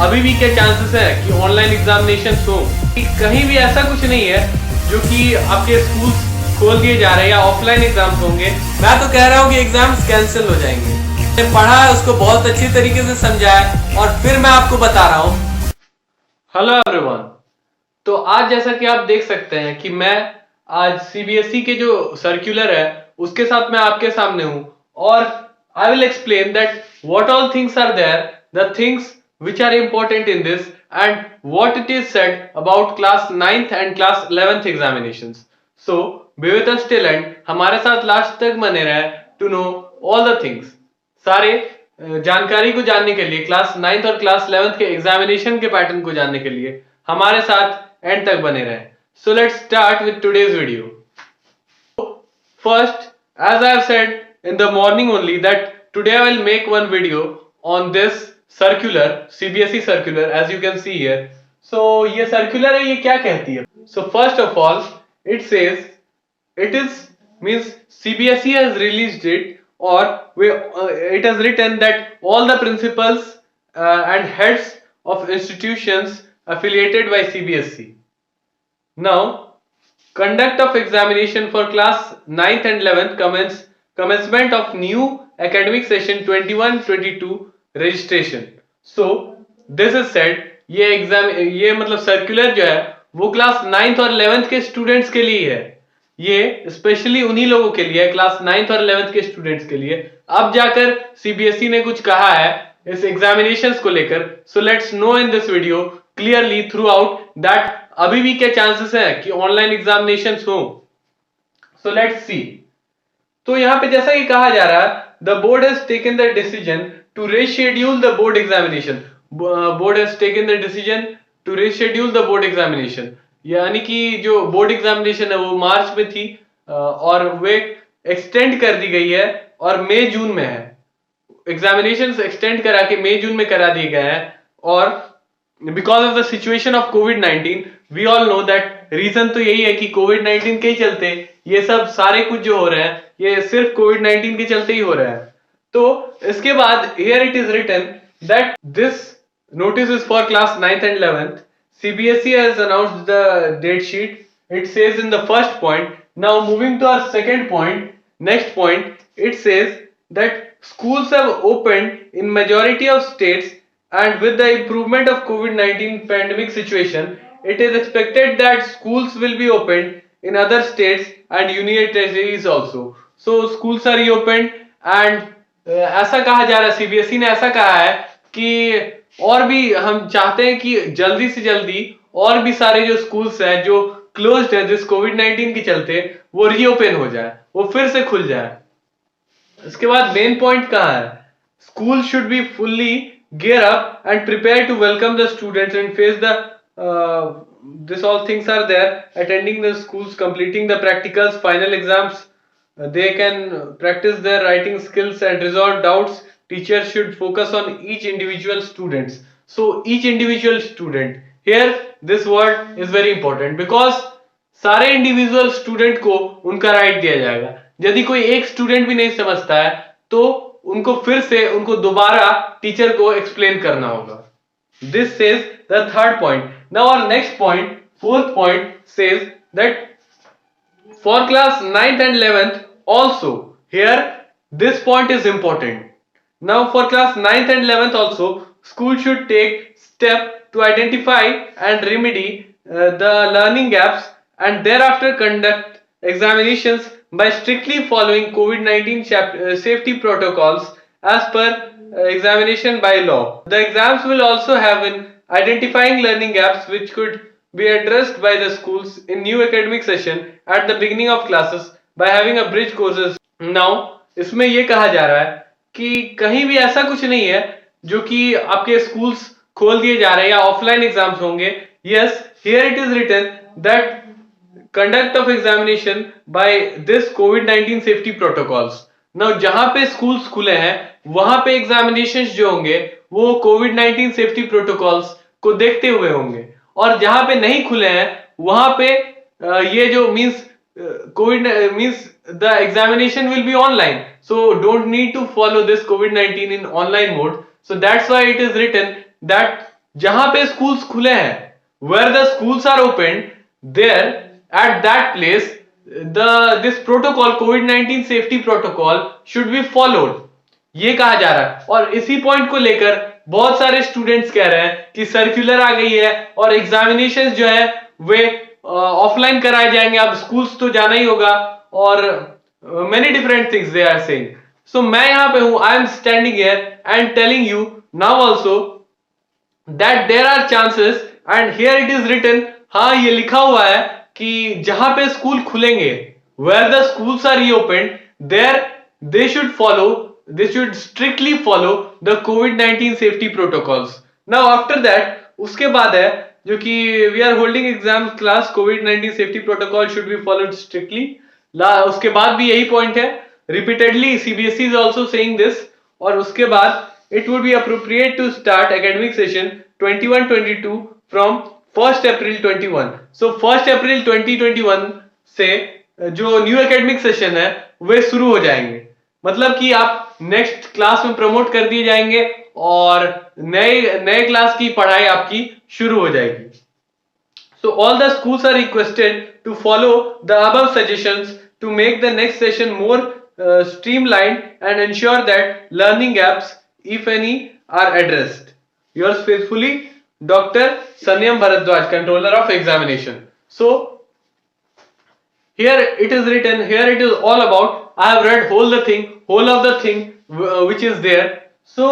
अभी भी क्या चांसेस है कि ऑनलाइन एग्जामिनेशन हो? कहीं भी ऐसा कुछ नहीं है जो कि आपके स्कूल खोल दिए जा रहे हैं या ऑफलाइन एग्जाम्स होंगे। मैं तो कह रहा हूँ कि एग्जाम्स कैंसिल हो जाएंगे। मैंने पढ़ा है, उसको बहुत अच्छी तरीके से समझाया और फिर मैं आपको बता रहा हूँ। हेलो एवरीवन, तो आज जैसा कि आप देख सकते हैं कि मैं आज सीबीएसई के जो सर्कुलर है उसके साथ मैं आपके सामने हूं और I will explain that what all things are there, the things which are important in this and what it is said about class 9th and class 11th examinations. So be with us till end, हमारे साथ last तक बने रहे to know all the things। सारे जानकारी को जानने के लिए, क्लास 9th और क्लास 11th के एग्जामिनेशन के पैटर्न को जानने के लिए हमारे साथ एंड तक बने रहे। So let's start with today's video. First, as I have said in the morning only that today I will make one video on this circular, CBSE circular, as you can see here. So ये circular है, ये क्या कहती है? So first of all, it says it is means CBSE has released it or it has written that all the principals and heads of institutions affiliated by CBSE. Now, conduct of examination for class 9th and 11th commencement of new academic session 21-22 registration. So this is said, ये मतलब circular जो है वो class 9th और 11th के students के लिए है। ये स्पेशली उन्हीं लोगों के लिए है, क्लास 9th और 11th के स्टूडेंट्स के लिए। अब जाकर सीबीएसई ने कुछ कहा है इस एग्जामिनेशंस को लेकर। So let's know in this video clearly throughout that अभी भी क्या चांसेस है कि ऑनलाइन एग्जामिनेशंस हो। So let's see. तो यहाँ पे जैसा कि कहा जा रहा है, the board has taken the decision to reschedule the board examination. Board has taken the decision to reschedule the board examination, यानी कि जो बोर्ड एग्जामिनेशन है वो मार्च में थी और वे एक्सटेंड कर दी गई है और मई जून में है। एग्जामिनेशंस एक्सटेंड करा के मई जून में करा दिए गए हैं और because of the situation of कोविड-19, we all know that reason तो यही है कि कोविड-19 के ही चलते ये सब सारे कुछ जो हो रहे हैं ये सिर्फ कोविड-19 के चलते ही हो रहा है। तो इसके बाद here it is written that this notice is for class 9th and 11th. CBSE has announced the date sheet. It says in the first point. Now moving to our second point, next point, it says that schools have opened in majority of states and with the improvement of COVID-19 pandemic situation, it is expected that schools will be opened in other states and union territories also. So schools are reopened and ऐसा कहा जा रहा है, CBSE ने ऐसा कहा है कि और भी हम चाहते हैं कि जल्दी से जल्दी और भी सारे जो स्कूल्स हैं जो क्लोज्ड है जिस कोविड-19 के चलते वो रीओपन हो जाए, वो फिर से खुल जाए। इसके बाद मेन पॉइंट कहाँ है? School should be fully gear up and prepare to welcome the students and face the this all things are there, attending the schools, completing the practicals, final exams. They can practice their writing skills and resolve doubts. Teachers should focus on each individual students. So each individual student, here this word is very important because सारे individual student को उनका right दिया जाएगा। यदि कोई एक student भी नहीं समझता है तो उनको फिर से उनको दोबारा टीचर को एक्सप्लेन करना होगा। This says the third point. Now our next point, fourth point says that for class 9th and 11th also, here this point is important. Now for class 9th and 11th also, school should take step to identify and remedy the learning gaps and thereafter conduct examinations by strictly following COVID-19 safety protocols as per examination by law. The exams will also have in identifying learning gaps which could be addressed by the schools in new academic session at the beginning of classes by having a bridge courses. Now इसमें ये कहा जा रहा है कि कहीं भी ऐसा कुछ नहीं है जो कि आपके स्कूल्स खोल दिए जा रहे हैं या ऑफलाइन एग्जाम्स होंगे। Yes, here it is written that conduct of examination by this कोविड-19 सेफ्टी प्रोटोकॉल्स। नाउ जहां पे स्कूल्स खुले हैं वहां पे एग्जामिनेशंस जो होंगे वो कोविड-19 सेफ्टी प्रोटोकॉल्स को देखते हुए होंगे और जहां पे नहीं खुले हैं वहां पे ये जो means COVID means the examination will be online, so don't need to follow this COVID-19 in online mode. So that's why it is written that जहां पे स्कूल्स खुले हैं, where the schools are opened, there at that place this protocol, COVID-19 safety protocol should be followed, ये कहा जा रहा है। और इसी पॉइंट को लेकर बहुत सारे स्टूडेंट्स कह रहे हैं कि सर्कुलर आ गई है और एग्जामिनेशन जो है वे ऑफलाइन कराए जाएंगे, अब स्कूल्स तो जाना ही होगा, और many different things they are saying. So मैं यहां पे हूं, I am standing here and telling you now also that there are chances, and here it is written, हाँ ये लिखा हुआ है कि जहां पे स्कूल खुलेंगे, where the schools are reopened, there they should strictly follow the COVID-19 safety protocols. Now after that, उसके बाद है जो कि we are holding exam class, COVID-19 safety protocol should be followed strictly. उसके बाद भी यही पॉइंट है, repeatedly CBSE is also saying this, और उसके बाद it would be appropriate to start academic session 21-22 from 1st April 21. So 1st April 2021 से जो न्यू एकेडमिक सेशन है वे शुरू हो जाएंगे, मतलब कि आप नेक्स्ट क्लास में प्रमोट कर दिए जाएंगे और नए क्लास की पढ़ाई आपकी शुरू हो जाएगी। So all the schools are requested to follow the above suggestions to make the next session more streamlined and ensure that learning gaps, if any, are addressed. Yours faithfully, Dr. Sanyam Bharadwaj, Controller of Examination. So here it is written, here it is all about, I have read whole of the thing which is there. So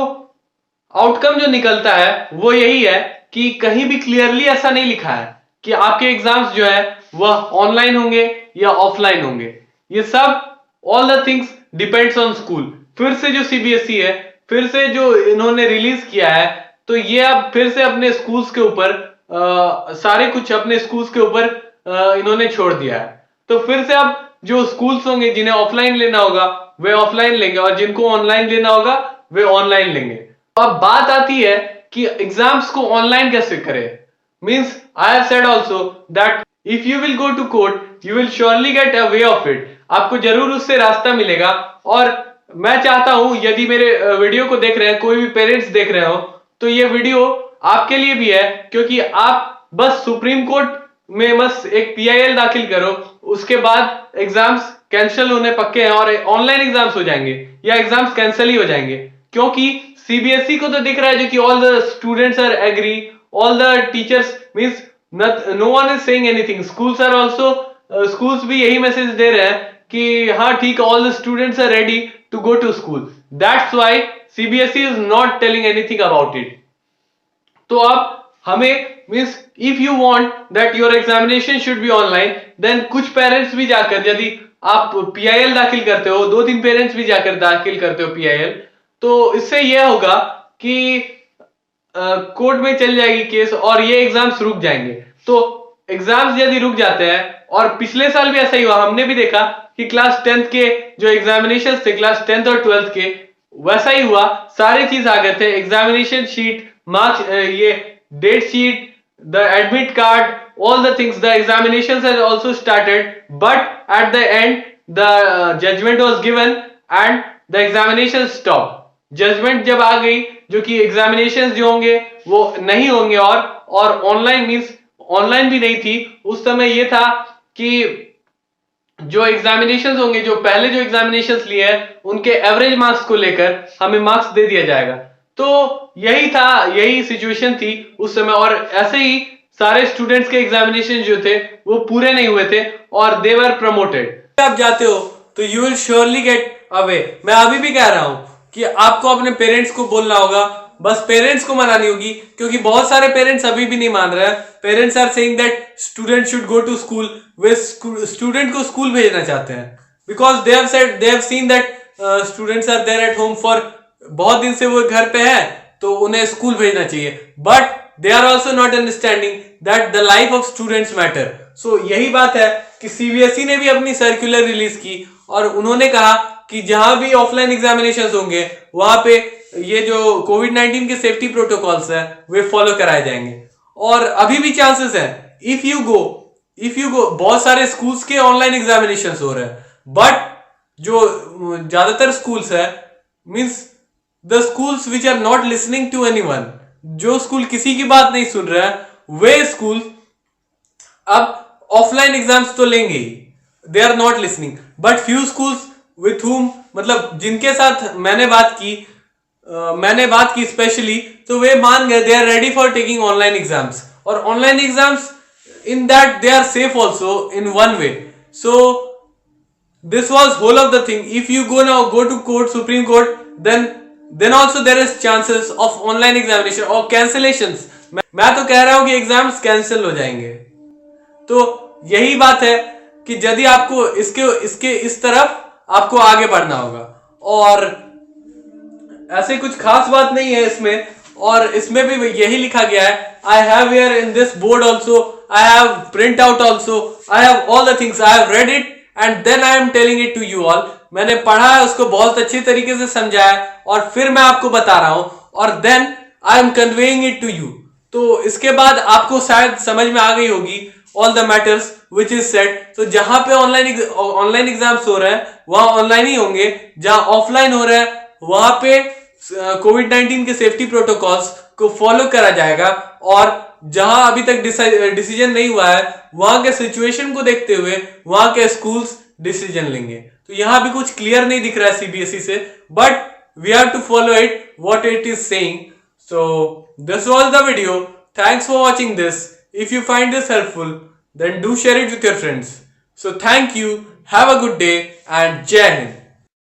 outcome जो निकलता है वो यही है कि कहीं भी clearly ऐसा नहीं लिखा है कि आपके एग्जाम्स जो है वह ऑनलाइन होंगे या ऑफलाइन होंगे। ये सब all the things depends on school. फिर से जो सीबीएसई है, फिर से जो इन्होंने रिलीज किया है, तो ये अब फिर से अपने स्कूल्स के ऊपर सारे कुछ अपने स्कूल्स के ऊपर इन्होंने छोड़ दिया है। तो फिर से अब जो स्कूल्स होंगे जिन्हें ऑफलाइन लेना होगा वे ऑफलाइन लेंगे और जिनको ऑनलाइन लेना होगा वे ऑनलाइन लेंगे। अब बात आती है कि एग्जाम्स को ऑनलाइन कैसे करें। Means I have said also that if you will go to court you will surely get a way of it, आपको जरूर उससे रास्ता मिलेगा। और मैं चाहता हूं यदि मेरे वीडियो को देख रहे हैं कोई भी पेरेंट्स देख रहे हो तो ये वीडियो आपके लिए भी है, क्योंकि आप बस सुप्रीम कोर्ट में बस एक PIL दाखिल करो, उसके बाद एग्जाम्स कैंसिल होने पक्के हैं और ऑनलाइन एग्जाम्स हो जाएंगे या एग्जाम्स कैंसिल ही हो जाएंगे। क्योंकि सीबीएसई को तो दिख रहा है जो कि all the students are agree, all the teachers means no one is saying anything, schools are also, schools भी यही मैसेज दे रहे हैं कि हाँ ठीक है, all the students are ready to go to school, that's why CBSE is not telling anything about it. तो अब हमें means if you want that your examination should be online, then कुछ पेरेंट्स भी जाकर यदि आप PIL दाखिल करते हो, 2-3 पेरेंट्स भी जाकर दाखिल करते हो PIL, तो इससे यह होगा कि कोर्ट में चल जाएगी केस और ये एग्जाम्स रुक जाएंगे। तो एग्जाम्स यदि रुक जाते हैं, और पिछले साल भी ऐसा ही हुआ, हमने भी देखा कि क्लास 10th के जो एग्जामिनेशन थे क्लास 10th और 12th के, वैसा ही हुआ, सारे चीज आ गए थे, एग्जामिनेशन शीट, मार्क्स, ये date sheet, the admit card, all the things, the examinations has also started, but at the end the judgment was given and the examination stopped. Judgement जब आ गई जो कि एग्जामिनेशंस जो होंगे वो नहीं होंगे, और ऑनलाइन मींस ऑनलाइन भी नहीं थी उस समय, ये था कि जो एग्जामिनेशंस होंगे, जो पहले जो एग्जामिनेशंस लिए हैं उनके एवरेज मार्क्स को लेकर हमें मार्क्स दे दिया जाएगा। तो यही था, यही सिचुएशन थी उस समय, और ऐसे ही सारे स्टूडेंट्स के एग्जामिनेशन जो थे वो पूरे नहीं हुए थे और दे वर प्रमोटेड। आप जाते हो तो you will surely get away. मैं अभी भी कह रहा हूं कि आपको अपने पेरेंट्स को बोलना होगा, बस पेरेंट्स को मनानी होगी, क्योंकि बहुत सारे पेरेंट्स अभी भी नहीं मान रहे हैं। Parents are saying that student should go to school, वे स्टूडेंट को स्कूल भेजना चाहते हैं, because they have seen that students are there at home for, बहुत दिन से वो घर पे है तो उन्हें स्कूल भेजना चाहिए, but they are also not understanding that the life of students matter. So यही बात है कि सीबीएसई ने भी अपनी सर्कुलर रिलीज की और उन्होंने कहा कि जहां भी ऑफलाइन एग्जामिनेशन होंगे वहां पे ये जो कोविड-19 के सेफ्टी प्रोटोकॉल्स है वे फॉलो कराए जाएंगे। और अभी भी चांसेस है, इफ यू गो बहुत सारे स्कूल्स के ऑनलाइन एग्जामिनेशन हो रहे हैं, बट जो ज्यादातर स्कूल्स है means the schools which are not listening to anyone, जो स्कूल किसी की बात नहीं सुन रहा है, वे स्कूल अब ऑफलाइन एग्जाम्स तो लेंगे ही, they are not listening. But few schools with whom, मतलब जिनके साथ मैंने बात की स्पेशली, तो वे मान गए, they are ready for taking online exams. और online exams in that they are safe also in one way. So this was whole of the thing. If you go to court, Supreme Court, then also there is chances of online examination or cancellations. मैं तो कह रहा हूं कि exams cancel हो जाएंगे. तो यही बात है कि यदि आपको इसके इस तरफ आपको आगे बढ़ना होगा. और ऐसे कुछ खास बात नहीं है इसमें. और इसमें भी यही लिखा गया है, I have here in this board also, I have print out also, I have all the things, I have read it and then I am telling it to you all. मैंने पढ़ा है, उसको बहुत अच्छी तरीके से समझा है और फिर मैं आपको बता रहा हूं, और then I am conveying it to you. तो इसके बाद आपको शायद समझ में आ गई होगी all the matters which is said. तो जहां पे ऑनलाइन एग्जाम्स हो रहे हैं वहां ऑनलाइन ही होंगे, जहां ऑफलाइन हो रहे हैं वहां पे कोविड-19 के सेफ्टी प्रोटोकॉल्स को फॉलो करा जाएगा. और जहां अभी तक डिसीजन नहीं हुआ है वहां के सिचुएशन को देखते हुए वहां के स्कूल्स डिसीजन लेंगे. तो यहां भी कुछ क्लियर नहीं दिख रहा है सीबीएसई से, but we have to follow it what it is saying. So this was the video. Thanks for watching this. If you find this helpful then do share it with your friends. So thank you, have a good day and Jai Hind.